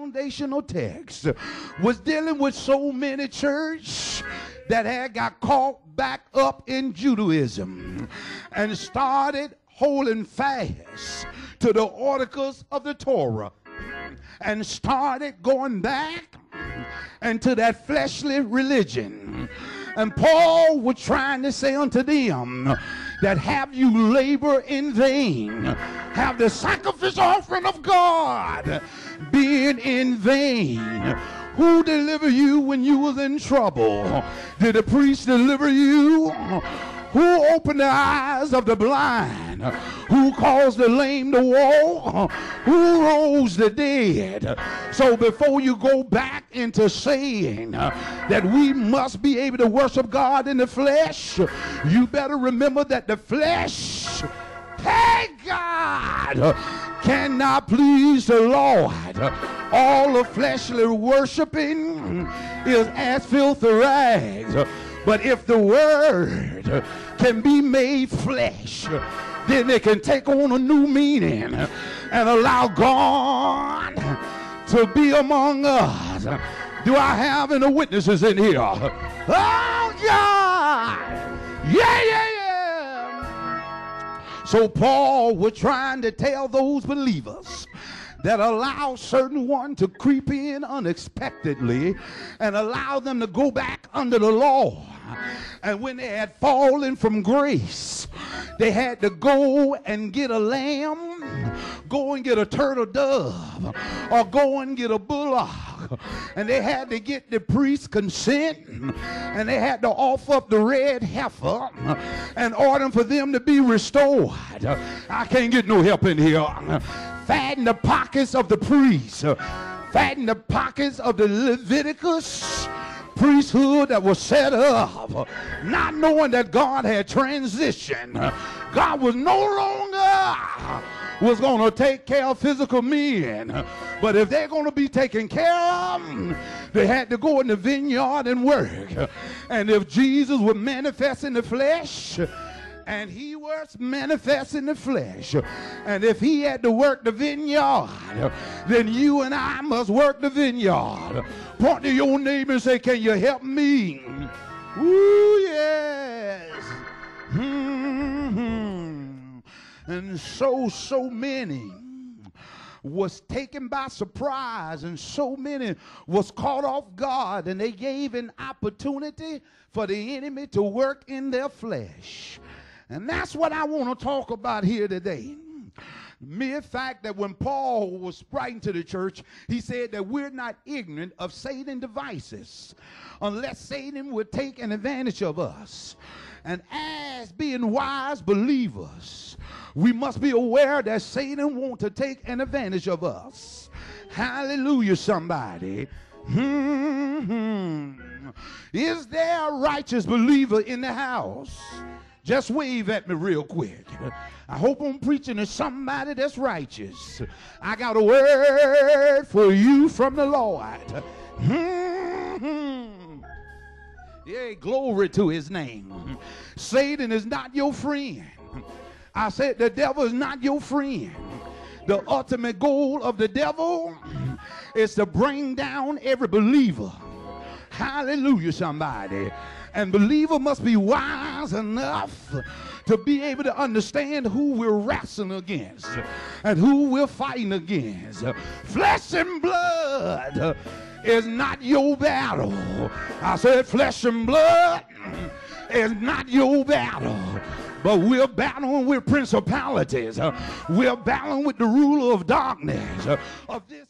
foundational text was dealing with so many church that had got caught back up in Judaism and started holding fast to the articles of the Torah and started going back into that fleshly religion. And Paul was trying to say unto them that have you labor in vain? Have the sacrificial offering of God been in vain? Who delivered you when you was in trouble? Did the priest deliver you? Who opened the eyes of the blind? Who caused the lame to walk? Who rose the dead? So before you go back into saying that we must be able to worship God in the flesh, you better remember that the flesh, hey God, cannot please the Lord. All of fleshly worshiping is as filthy rags. But if the word can be made flesh, then it can take on a new meaning and allow God to be among us. Do I have any witnesses in here? Oh, God! Yeah. So Paul was trying to tell those believers that allow certain one to creep in unexpectedly and allow them to go back under the law. And when they had fallen from grace, they had to go and get a lamb, go and get a turtle dove, or go and get a bullock. And they had to get the priest's consent, and they had to offer up the red heifer in order for them to be restored. I can't get no help in here. Fatten the pockets of the priest, fatten the pockets of the Leviticus priesthood that was set up, not knowing that God had transitioned. God was no longer was going to take care of physical men, but if they're going to be taken care of, they had to go in the vineyard and work. And if Jesus would manifest in the flesh, and he was manifest in the flesh, and if he had to work the vineyard, then you and I must work the vineyard. Point to your neighbor and say, can you help me? Ooh, yes. And so many was taken by surprise, and so many was caught off guard, and they gave an opportunity for the enemy to work in their flesh. And that's what I want to talk about here today. Mere fact that when Paul was writing to the church, he said that we're not ignorant of Satan's devices unless Satan would take an advantage of us. And as being wise believers, we must be aware that Satan wants to take an advantage of us. Hallelujah, somebody. Is there a righteous believer in the house? Just wave at me real quick. I hope I'm preaching to somebody that's righteous. I got a word for you from the Lord. Yeah, glory to his name. Satan is not your friend. I said the devil is not your friend. The ultimate goal of the devil is to bring down every believer. Hallelujah, somebody. And believer must be wise enough to be able to understand who we're wrestling against and who we're fighting against. Flesh and blood is not your battle. I said flesh and blood is not your battle. But we're battling with principalities. We're battling with the ruler of darkness of this